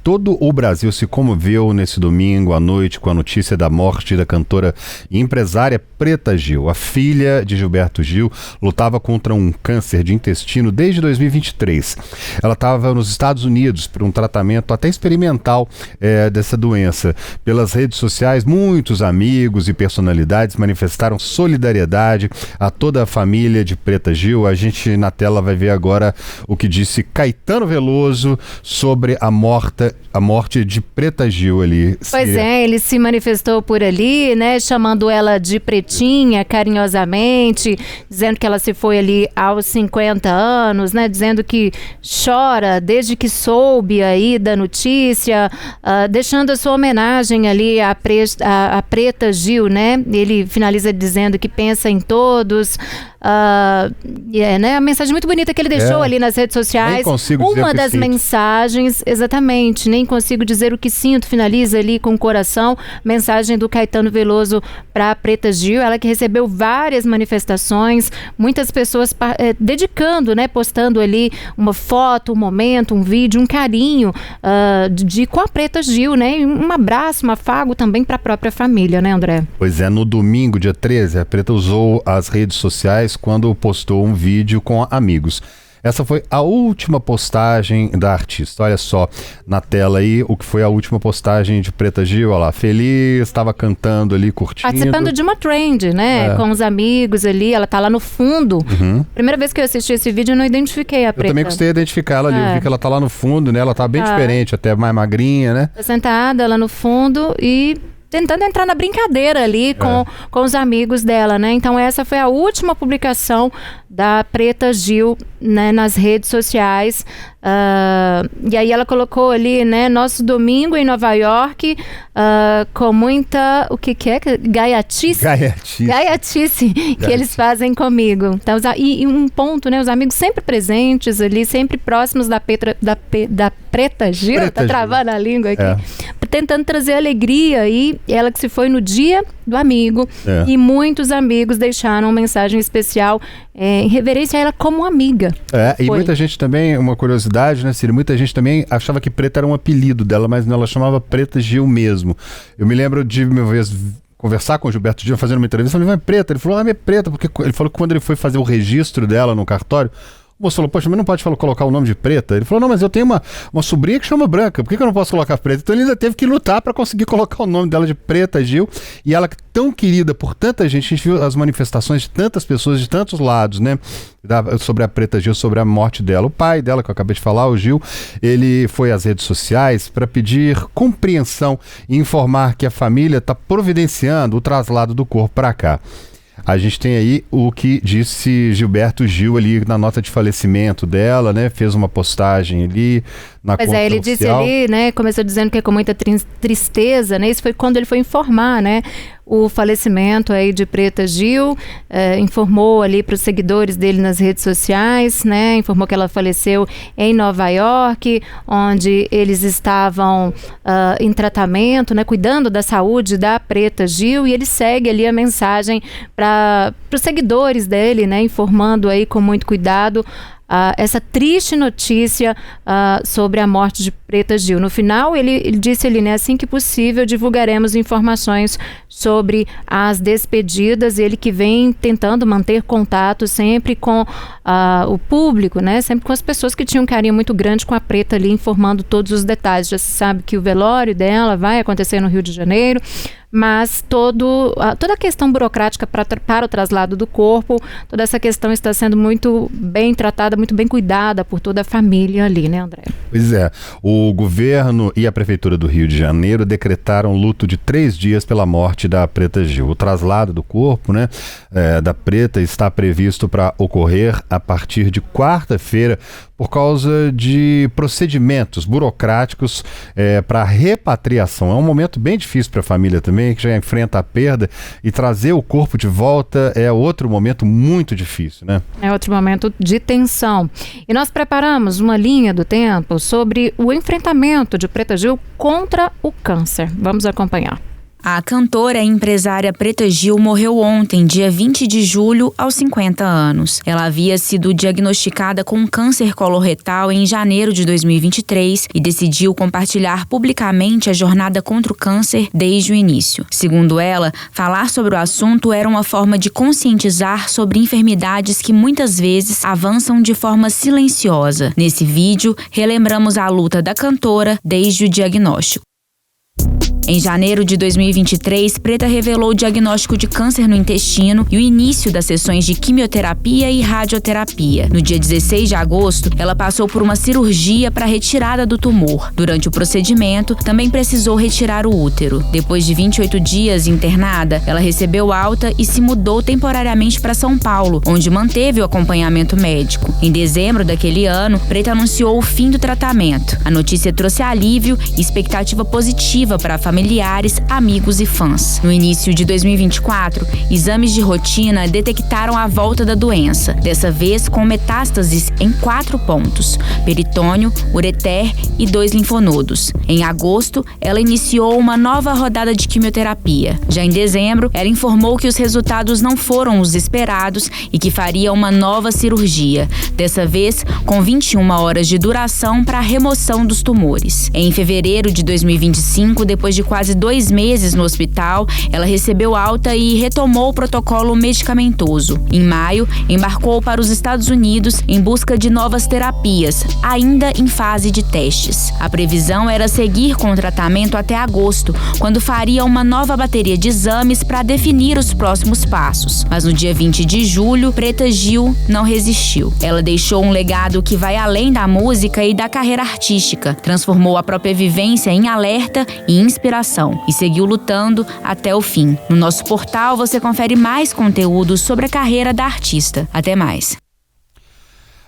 todo o Brasil se comoveu nesse domingo à noite com a notícia da morte da cantora e empresária Preta Gil. A filha de Gilberto Gil lutava contra um câncer de intestino desde 2023. Ela estava nos Estados Unidos por um tratamento até experimental dessa doença. Pelas redes sociais, muitos amigos e personalidades manifestaram solidariedade a toda a família de Preta Gil. A gente na tela vai ver agora o que disse Caetano Veloso sobre a morte de Preta Gil ali. Pois é, ele se manifestou por ali, né, chamando ela de Pretinha, carinhosamente, dizendo que ela se foi ali aos 50 anos, né, dizendo que chora desde que soube aí da notícia, deixando a sua homenagem ali à Preta Gil, né, ele finaliza dizendo que pensa em todos. Né? A mensagem muito bonita que ele deixou ali nas redes sociais. Nem consigo dizer uma o que das sinto. mensagens, exatamente, nem consigo dizer o que sinto, finaliza ali com o coração, mensagem do Caetano Veloso para Preta Gil, ela que recebeu várias manifestações, muitas pessoas dedicando, né, postando ali uma foto, um momento, um vídeo, um carinho com a Preta Gil, né, e um abraço, um afago também para a própria família, né, André? Pois é, no domingo, dia 13, a Preta usou as redes sociais quando postou um vídeo com amigos. Essa foi a última postagem da artista. Olha só na tela aí o que foi a última postagem de Preta Gil. Olha lá, feliz, estava cantando ali, curtindo. Participando de uma trend, né? Com os amigos ali, ela tá lá no fundo. Primeira vez que eu assisti esse vídeo, eu não identifiquei a Preta. Eu também gostei de identificar ela ali, eu vi que ela tá lá no fundo, né? Ela tá bem diferente, até mais magrinha, né? Tá sentada lá no fundo e tentando entrar na brincadeira ali com os amigos dela, né? Então essa foi a última publicação da Preta Gil, né, nas redes sociais. E aí ela colocou ali, né, nosso domingo em Nova York, com muita, o que é? Gaiatice que eles fazem comigo. Então, e um ponto, né, os amigos sempre presentes ali, sempre próximos da Preta Gil, tá travando a língua aqui, tentando trazer alegria, e ela que se foi no dia do amigo, e muitos amigos deixaram uma mensagem especial em reverência a ela como amiga. E muita gente também, uma curiosidade, né, Ciro? Muita gente também achava que Preta era um apelido dela, mas não, ela chamava Preta Gil mesmo. Eu me lembro de uma vez conversar com o Gilberto Gil, fazendo uma entrevista, eu falei, mas Preta? Ele falou, é Preta, porque ele falou que quando ele foi fazer o registro dela no cartório, o moço falou, poxa, mas não pode colocar o nome de Preta? Ele falou, não, mas eu tenho uma sobrinha que chama Branca, por que eu não posso colocar Preta? Então ele ainda teve que lutar para conseguir colocar o nome dela de Preta Gil, e ela tão querida por tanta gente, a gente viu as manifestações de tantas pessoas, de tantos lados, né, sobre a Preta Gil, sobre a morte dela. O pai dela, que eu acabei de falar, o Gil, ele foi às redes sociais para pedir compreensão e informar que a família está providenciando o traslado do corpo para cá. A gente tem aí o que disse Gilberto Gil ali na nota de falecimento dela, né? Fez uma postagem ali na conta oficial. Ele disse ali, né? Começou dizendo que é com muita tristeza, né? Isso foi quando ele foi informar, né? O falecimento aí de Preta Gil, informou ali para os seguidores dele nas redes sociais, né? Informou que ela faleceu em Nova York, onde eles estavam em tratamento, né? Cuidando da saúde da Preta Gil, e ele segue ali a mensagem para os seguidores dele, né? Informando aí com muito cuidado essa triste notícia sobre a morte de Preta Gil. No final, ele disse ali, né, assim que possível, divulgaremos informações sobre as despedidas. Ele que vem tentando manter contato sempre com o público, né, sempre com as pessoas que tinham um carinho muito grande com a Preta ali, informando todos os detalhes. Já se sabe que o velório dela vai acontecer no Rio de Janeiro, mas toda a questão burocrática para o traslado do corpo, toda essa questão está sendo muito bem tratada, muito bem cuidada por toda a família ali, né, André? Pois é, o governo e a Prefeitura do Rio de Janeiro decretaram luto de 3 dias pela morte da Preta Gil. O traslado do corpo, né, da Preta está previsto para ocorrer a partir de quarta-feira, por causa de procedimentos burocráticos para repatriação. É um momento bem difícil para a família também, que já enfrenta a perda, e trazer o corpo de volta é outro momento muito difícil, né? É outro momento de tensão. E nós preparamos uma linha do tempo sobre o enfrentamento de Preta Gil contra o câncer. Vamos acompanhar. A cantora e empresária Preta Gil morreu ontem, dia 20 de julho, aos 50 anos. Ela havia sido diagnosticada com câncer coloretal em janeiro de 2023 e decidiu compartilhar publicamente a jornada contra o câncer desde o início. Segundo ela, falar sobre o assunto era uma forma de conscientizar sobre enfermidades que muitas vezes avançam de forma silenciosa. Nesse vídeo, relembramos a luta da cantora desde o diagnóstico. Em janeiro de 2023, Preta revelou o diagnóstico de câncer no intestino e o início das sessões de quimioterapia e radioterapia. No dia 16 de agosto, ela passou por uma cirurgia para a retirada do tumor. Durante o procedimento, também precisou retirar o útero. Depois de 28 dias internada, ela recebeu alta e se mudou temporariamente para São Paulo, onde manteve o acompanhamento médico. Em dezembro daquele ano, Preta anunciou o fim do tratamento. A notícia trouxe alívio e expectativa positiva para a familiares, amigos e fãs. No início de 2024, exames de rotina detectaram a volta da doença, dessa vez com metástases em 4 pontos: peritônio, ureter e 2 linfonodos. Em agosto, ela iniciou uma nova rodada de quimioterapia. Já em dezembro, ela informou que os resultados não foram os esperados e que faria uma nova cirurgia, dessa vez com 21 horas de duração para a remoção dos tumores. Em fevereiro de 2025, depois de quase 2 meses no hospital, ela recebeu alta e retomou o protocolo medicamentoso. Em maio, embarcou para os Estados Unidos em busca de novas terapias, ainda em fase de testes. A previsão era seguir com o tratamento até agosto, quando faria uma nova bateria de exames para definir os próximos passos. Mas no dia 20 de julho, Preta Gil não resistiu. Ela deixou um legado que vai além da música e da carreira artística, transformou a própria vivência em alerta e inspiração e seguiu lutando até o fim. No nosso portal você confere mais conteúdo sobre a carreira da artista. Até mais.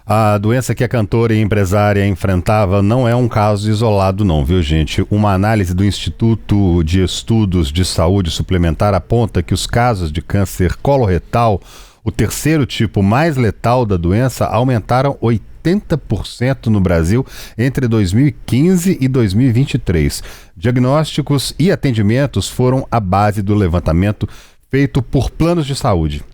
A doença que a cantora e empresária enfrentava não é um caso isolado não, viu gente? Uma análise do Instituto de Estudos de Saúde Suplementar aponta que os casos de câncer coloretal, o terceiro tipo mais letal da doença, aumentaram 80% no Brasil entre 2015 e 2023. Diagnósticos e atendimentos foram a base do levantamento feito por planos de saúde.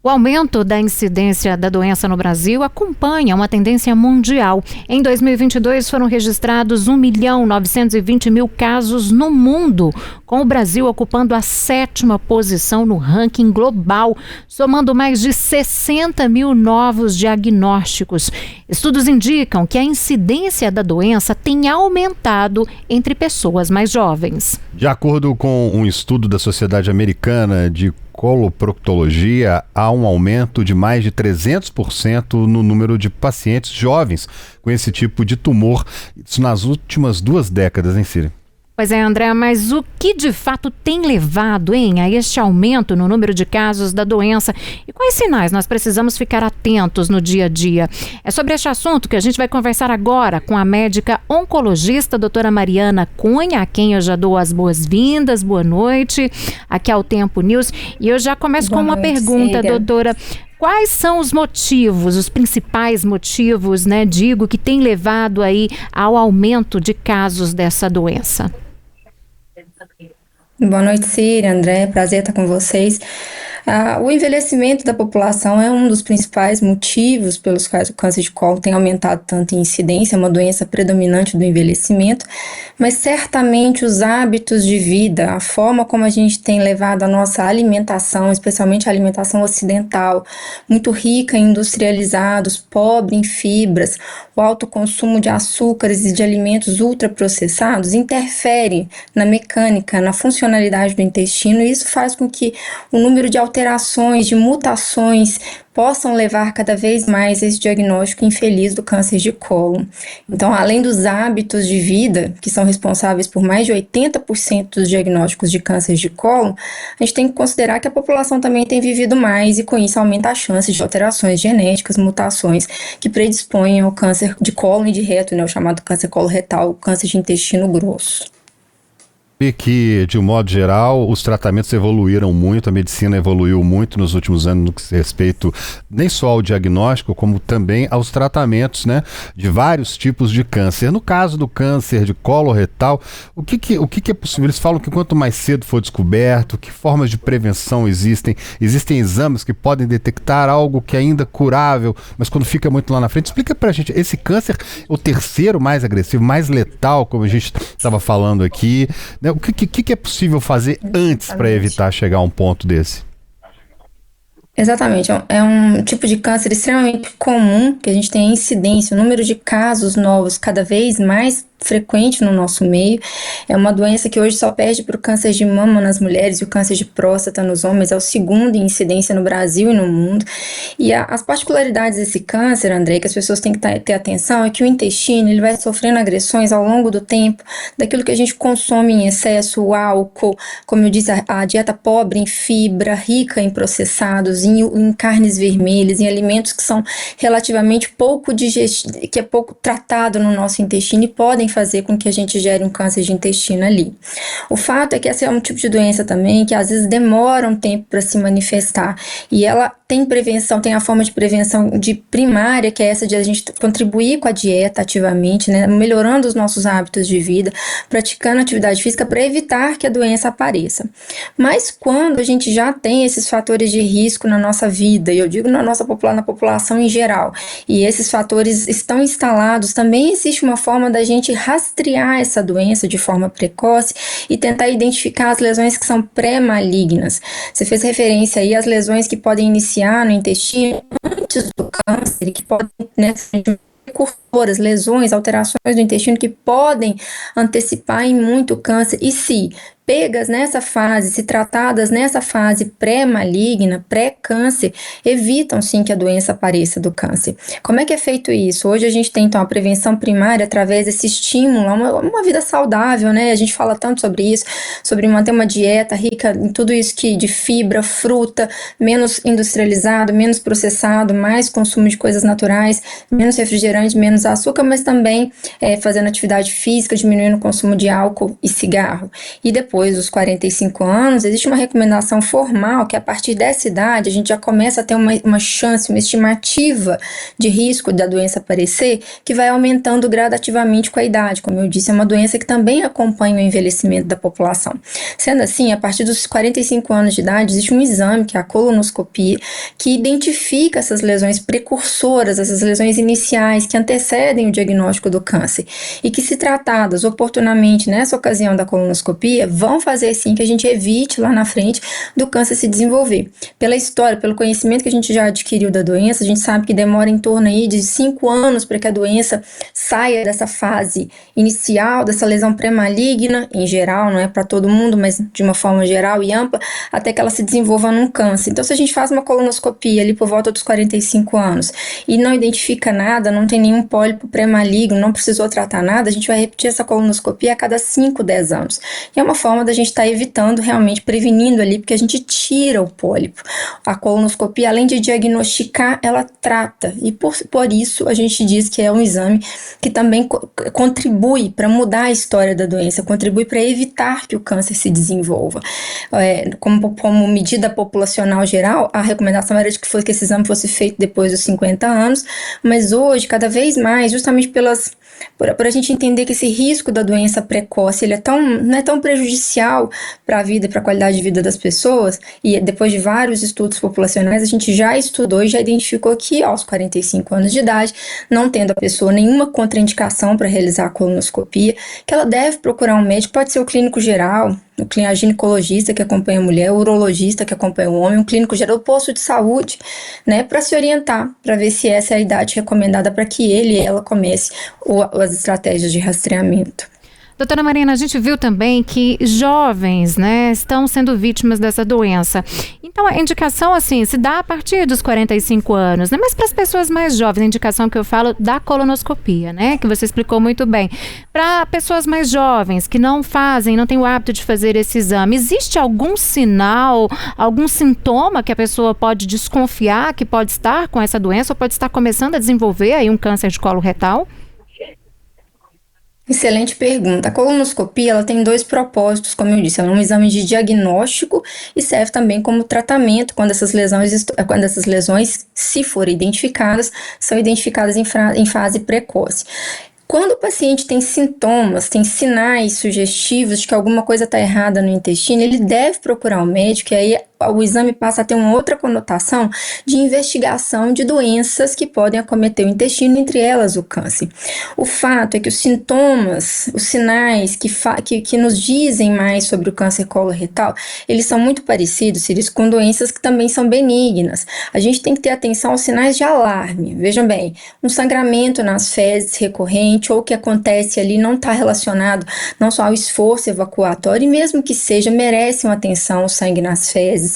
O aumento da incidência da doença no Brasil acompanha uma tendência mundial. Em 2022 foram registrados 1.920.000 casos no mundo, com o Brasil ocupando a 7ª posição no ranking global, somando mais de 60 mil novos diagnósticos. Estudos indicam que a incidência da doença tem aumentado entre pessoas mais jovens. De acordo com um estudo da Sociedade Americana de Coloproctologia, há um aumento de mais de 300% no número de pacientes jovens com esse tipo de tumor, isso nas últimas 2 décadas, hein, Ciri? Pois é, André, mas o que de fato tem levado, a este aumento no número de casos da doença e quais sinais nós precisamos ficar atentos no dia a dia? É sobre este assunto que a gente vai conversar agora com a médica oncologista, doutora Mariana Cunha, a quem eu já dou as boas-vindas, boa noite, aqui ao Tempo News. E eu já começo com uma pergunta, doutora. Quais são os motivos, os principais motivos, que tem levado aí ao aumento de casos dessa doença? Boa noite, Ciri, André, prazer estar com vocês. O envelhecimento da população é um dos principais motivos pelos quais o câncer de colo tem aumentado tanto em incidência, é uma doença predominante do envelhecimento, mas certamente os hábitos de vida, a forma como a gente tem levado a nossa alimentação, especialmente a alimentação ocidental, muito rica em industrializados, pobre em fibras, o alto consumo de açúcares e de alimentos ultraprocessados interfere na mecânica, na funcionalidade do intestino, e isso faz com que o número de alterações, de mutações possam levar cada vez mais a esse diagnóstico infeliz do câncer de colo. Então, além dos hábitos de vida, que são responsáveis por mais de 80% dos diagnósticos de câncer de colo, a gente tem que considerar que a população também tem vivido mais e com isso aumenta a chance de alterações genéticas, mutações que predispõem ao câncer de colo e de reto, o chamado câncer coloretal, o câncer de intestino grosso. E que, de um modo geral, os tratamentos evoluíram muito, a medicina evoluiu muito nos últimos anos no que se respeito nem só ao diagnóstico, como também aos tratamentos, né, de vários tipos de câncer. No caso do câncer de colo retal, o que é possível? Eles falam que quanto mais cedo for descoberto, que formas de prevenção existem? Existem exames que podem detectar algo que é ainda curável, mas quando fica muito lá na frente. Explica pra gente, esse câncer, o terceiro mais agressivo, mais letal, como a gente estava falando aqui, né? O que é possível fazer antes para evitar chegar a um ponto desse? Exatamente, é um tipo de câncer extremamente comum, que a gente tem a incidência, o número de casos novos cada vez mais frequente no nosso meio. É uma doença que hoje só perde para o câncer de mama nas mulheres e o câncer de próstata nos homens. É o segundo em incidência no Brasil e no mundo. E as particularidades desse câncer, André, que as pessoas têm que ter atenção, é que o intestino ele vai sofrendo agressões ao longo do tempo daquilo que a gente consome em excesso, o álcool, como eu disse, a dieta pobre em fibra, rica em processados, em carnes vermelhas, em alimentos que são relativamente pouco que é pouco tratado no nosso intestino e podem fazer com que a gente gere um câncer de intestino ali. O fato é que essa é um tipo de doença também que às vezes demora um tempo para se manifestar e ela tem prevenção, tem a forma de prevenção de primária, que é essa de a gente contribuir com a dieta ativamente, né, melhorando os nossos hábitos de vida, praticando atividade física para evitar que a doença apareça. Mas quando a gente já tem esses fatores de risco na nossa vida, e eu digo na população em geral, e esses fatores estão instalados, também existe uma forma da gente rastrear essa doença de forma precoce e tentar identificar as lesões que são pré-malignas. Você fez referência aí às lesões que podem iniciar no intestino antes do câncer, que podem, né, precursoras, lesões, alterações do intestino que podem antecipar em muito câncer. E se pegas nessa fase, se tratadas nessa fase pré-maligna, pré-câncer, evitam sim que a doença apareça do câncer. Como é que é feito isso? Hoje a gente tem então a prevenção primária através desse estímulo a uma vida saudável, né? A gente fala tanto sobre isso, sobre manter uma dieta rica em tudo isso de fibra, fruta, menos industrializado, menos processado, mais consumo de coisas naturais, menos refrigerante, menos açúcar, mas também fazendo atividade física, diminuindo o consumo de álcool e cigarro. E depois dos 45 anos, existe uma recomendação formal que a partir dessa idade a gente já começa a ter uma chance, uma estimativa de risco da doença aparecer, que vai aumentando gradativamente com a idade. Como eu disse, é uma doença que também acompanha o envelhecimento da população. Sendo assim, a partir dos 45 anos de idade, existe um exame, que é a colonoscopia, que identifica essas lesões precursoras, essas lesões iniciais que antecedem o diagnóstico do câncer e que, se tratadas oportunamente nessa ocasião da colonoscopia, vão fazer sim que a gente evite lá na frente do câncer se desenvolver. Pela história, pelo conhecimento que a gente já adquiriu da doença, a gente sabe que demora em torno aí de 5 anos para que a doença saia dessa fase inicial, dessa lesão pré-maligna, em geral, não é para todo mundo, mas de uma forma geral e ampla, até que ela se desenvolva num câncer. Então, se a gente faz uma colonoscopia ali por volta dos 45 anos e não identifica nada, não tem nenhum pólipo pré-maligno, não precisou tratar nada, a gente vai repetir essa colonoscopia a cada 5, 10 anos. E é uma forma da gente estar evitando, realmente prevenindo ali, porque a gente tira o pólipo. A colonoscopia, além de diagnosticar, ela trata, e por isso a gente diz que é um exame que também contribui para mudar a história da doença, contribui para evitar que o câncer se desenvolva. Como medida populacional geral, a recomendação era de que esse exame fosse feito depois dos 50 anos, mas hoje, cada vez mais, justamente por a gente entender que esse risco da doença precoce ele não é tão prejudicial para a vida e para a qualidade de vida das pessoas, e depois de vários estudos populacionais, a gente já estudou e já identificou que aos 45 anos de idade, não tendo a pessoa nenhuma contraindicação para realizar a colonoscopia, que ela deve procurar um médico, pode ser o clínico geral, o ginecologista que acompanha a mulher, o urologista que acompanha o homem, um clínico geral, o posto de saúde, né, para se orientar, para ver se essa é a idade recomendada para que ele e ela comece as estratégias de rastreamento. Doutora Marina, a gente viu também que jovens, né, estão sendo vítimas dessa doença. Então, a indicação, assim, se dá a partir dos 45 anos, né? Mas para as pessoas mais jovens, a indicação que eu falo da colonoscopia, né? Que você explicou muito bem. Para pessoas mais jovens que não têm o hábito de fazer esse exame, existe algum sinal, algum sintoma que a pessoa pode desconfiar que pode estar com essa doença ou pode estar começando a desenvolver aí um câncer de colo retal? Excelente pergunta. A colonoscopia ela tem dois propósitos, como eu disse, ela é um exame de diagnóstico e serve também como tratamento quando essas lesões, se forem identificadas, são identificadas em fase precoce. Quando o paciente tem sintomas, tem sinais sugestivos de que alguma coisa está errada no intestino, ele deve procurar o médico, e aí o exame passa a ter uma outra conotação de investigação de doenças que podem acometer o intestino, entre elas o câncer. O fato é que os sintomas, os sinais que nos dizem mais sobre o câncer coloretal, eles são muito parecidos, Ciris, com doenças que também são benignas. A gente tem que ter atenção aos sinais de alarme. Vejam bem, um sangramento nas fezes recorrente ou que acontece ali não está relacionado não só ao esforço evacuatório, e mesmo que seja, merece uma atenção o sangue nas fezes.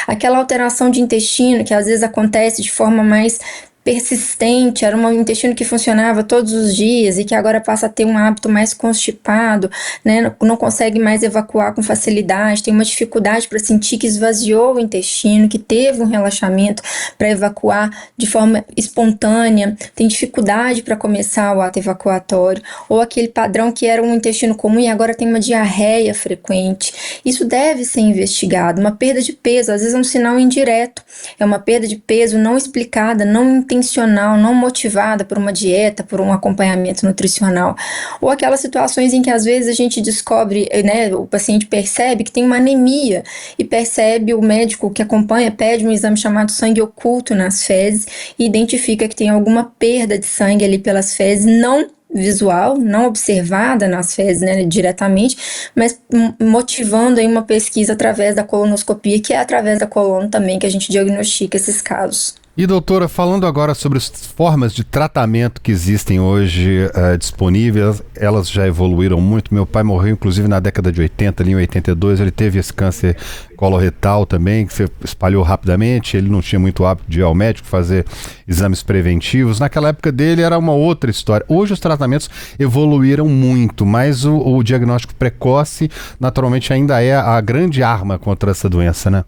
Aquela alteração de intestino que às vezes acontece de forma mais persistente, era um intestino que funcionava todos os dias e que agora passa a ter um hábito mais constipado, né? Não consegue mais evacuar com facilidade, tem uma dificuldade para sentir que esvaziou o intestino, que teve um relaxamento para evacuar de forma espontânea, tem dificuldade para começar o ato evacuatório, ou aquele padrão que era um intestino comum e agora tem uma diarreia frequente. Isso deve ser investigado. Uma perda de peso, às vezes é um sinal indireto, é uma perda de peso não explicada, não intencional, não motivada por uma dieta, por um acompanhamento nutricional, ou aquelas situações em que às vezes a gente descobre, né, o paciente percebe que tem uma anemia e percebe, o médico que acompanha pede um exame chamado sangue oculto nas fezes e identifica que tem alguma perda de sangue ali pelas fezes, não visual, não observada nas fezes, né, diretamente, mas motivando aí uma pesquisa através da colonoscopia, que é através da coluna também que a gente diagnostica esses casos. E doutora, falando agora sobre as formas de tratamento que existem hoje disponíveis, elas já evoluíram muito. Meu pai morreu inclusive na década de 80, ali em 82, ele teve esse câncer coloretal também, que se espalhou rapidamente, ele não tinha muito hábito de ir ao médico fazer exames preventivos. Naquela época dele era uma outra história. Hoje os tratamentos evoluíram muito, mas o diagnóstico precoce naturalmente ainda é a grande arma contra essa doença, né?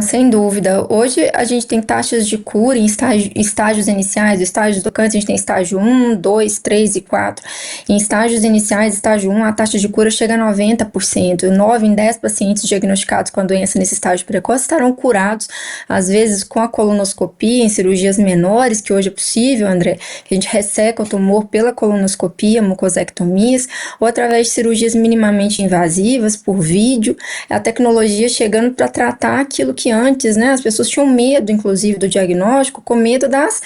Sem dúvida. Hoje a gente tem taxas de cura em estágios iniciais, estágios do câncer, a gente tem estágio 1, 2, 3 e 4. Em estágios iniciais, estágio 1, a taxa de cura chega a 90%. 9 em 10 pacientes diagnosticados com a doença nesse estágio precoce estarão curados, às vezes com a colonoscopia, em cirurgias menores, que hoje é possível, André, que a gente resseca o tumor pela colonoscopia, mucosectomias, ou através de cirurgias minimamente invasivas, por vídeo, a tecnologia chegando para tratar aquilo que antes, né, as pessoas tinham medo, inclusive, do diagnóstico, com medo das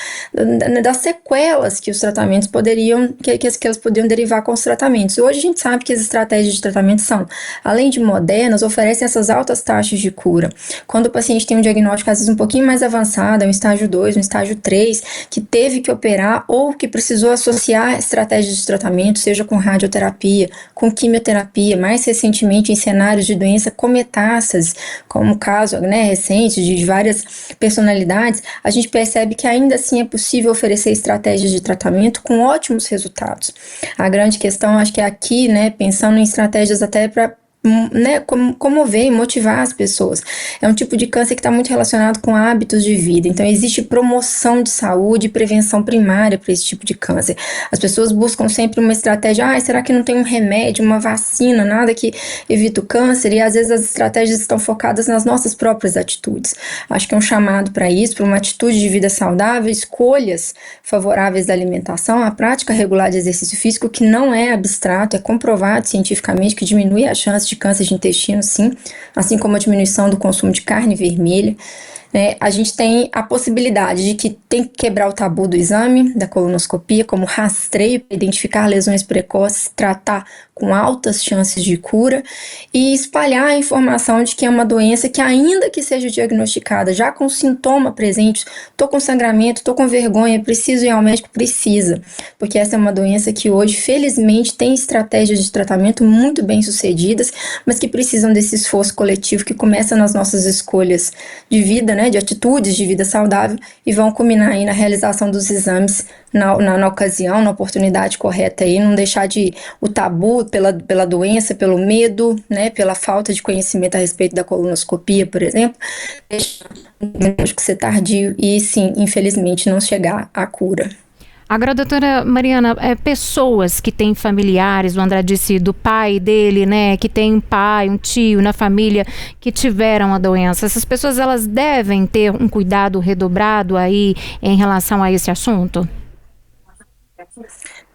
sequelas que os tratamentos que elas poderiam derivar com os tratamentos. Hoje a gente sabe que as estratégias de tratamento são, além de modernas, oferecem essas altas taxas de cura. Quando o paciente tem um diagnóstico, às vezes, um pouquinho mais avançado, um estágio 2, um estágio 3, que teve que operar ou que precisou associar estratégias de tratamento, seja com radioterapia, com quimioterapia, mais recentemente em cenários de doença com metástases, como o caso, né, recente de várias personalidades, a gente percebe que ainda assim é possível oferecer estratégias de tratamento com ótimos resultados. A grande questão, acho que é aqui, né, pensando em estratégias até para, né, comover e motivar as pessoas. É um tipo de câncer que está muito relacionado com hábitos de vida, então existe promoção de saúde e prevenção primária para esse tipo de câncer. As pessoas buscam sempre uma estratégia, será que não tem um remédio, uma vacina, nada que evita o câncer? E às vezes as estratégias estão focadas nas nossas próprias atitudes. Acho que é um chamado para isso, para uma atitude de vida saudável, escolhas favoráveis da alimentação, a prática regular de exercício físico, que não é abstrato, é comprovado cientificamente que diminui a chance de câncer de intestino, sim, assim como a diminuição do consumo de carne vermelha. A gente tem a possibilidade de que tem que quebrar o tabu do exame, da colonoscopia, como rastreio para identificar lesões precoces, tratar com altas chances de cura e espalhar a informação de que é uma doença que, ainda que seja diagnosticada já com sintoma presente, tô com sangramento, tô com vergonha, preciso ir ao médico, precisa, porque essa é uma doença que hoje, felizmente, tem estratégias de tratamento muito bem sucedidas, mas que precisam desse esforço coletivo que começa nas nossas escolhas de vida, né, de atitudes de vida saudável, e vão culminar aí na realização dos exames na ocasião, na oportunidade correta aí, não deixar o tabu pela doença, pelo medo, né, pela falta de conhecimento a respeito da colonoscopia, por exemplo, deixar o diagnóstico ser tardio e, sim, infelizmente, não chegar à cura. Agora, doutora Mariana, pessoas que têm familiares, o André disse do pai dele, né, que tem um pai, um tio na família que tiveram a doença, essas pessoas, elas devem ter um cuidado redobrado aí em relação a esse assunto?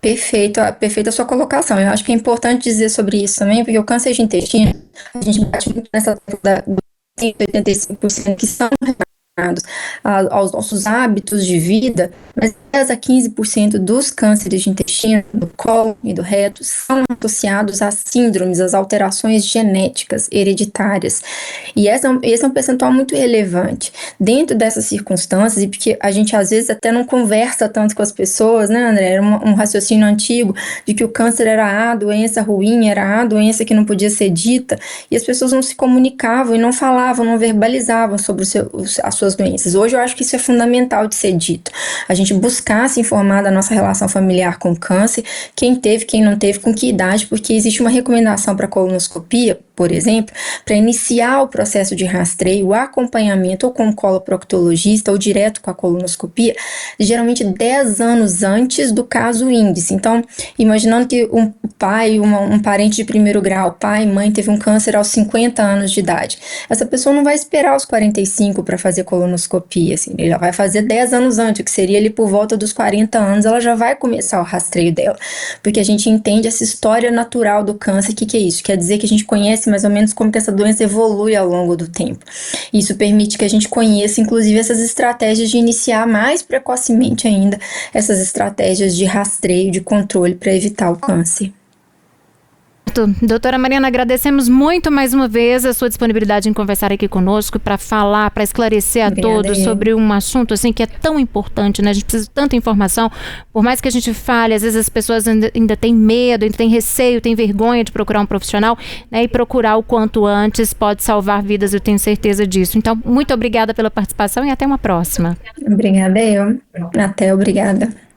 Perfeita a sua colocação. Eu acho que é importante dizer sobre isso também, porque o câncer de intestino, a gente bate muito nessa dos 85% que são aos nossos hábitos de vida, mas 10 a 15% dos cânceres de intestino, do colo e do reto, são associados a síndromes, às alterações genéticas hereditárias. E esse é um percentual muito relevante. Dentro dessas circunstâncias, e porque a gente às vezes até não conversa tanto com as pessoas, né, André? Era um raciocínio antigo de que o câncer era a doença ruim, era a doença que não podia ser dita, e as pessoas não se comunicavam e não falavam, não verbalizavam sobre as suas doenças. Hoje eu acho que isso é fundamental de ser dito. A gente buscar se informar da nossa relação familiar com o câncer, quem teve, quem não teve, com que idade, porque existe uma recomendação para colonoscopia, por exemplo, para iniciar o processo de rastreio, o acompanhamento ou com o coloproctologista ou direto com a colonoscopia, geralmente 10 anos antes do caso índice. Então, imaginando que um pai, um parente de primeiro grau, pai, mãe, teve um câncer aos 50 anos de idade. Essa pessoa não vai esperar os 45 para fazer colonoscopia, assim, ele já vai fazer 10 anos antes, que seria ali por volta dos 40 anos, ela já vai começar o rastreio dela, porque a gente entende essa história natural do câncer. O que é isso? Quer dizer que a gente conhece mais ou menos como que essa doença evolui ao longo do tempo. Isso permite que a gente conheça, inclusive, essas estratégias de iniciar mais precocemente ainda essas estratégias de rastreio, de controle para evitar o câncer. Doutora Mariana, agradecemos muito mais uma vez a sua disponibilidade em conversar aqui conosco para falar, para esclarecer a todos sobre um assunto assim que é tão importante, né? A gente precisa de tanta informação, por mais que a gente fale, às vezes as pessoas ainda têm medo, ainda têm receio, têm vergonha de procurar um profissional, né? E procurar o quanto antes pode salvar vidas, eu tenho certeza disso. Então, muito obrigada pela participação e até uma próxima. Obrigada eu. Obrigada.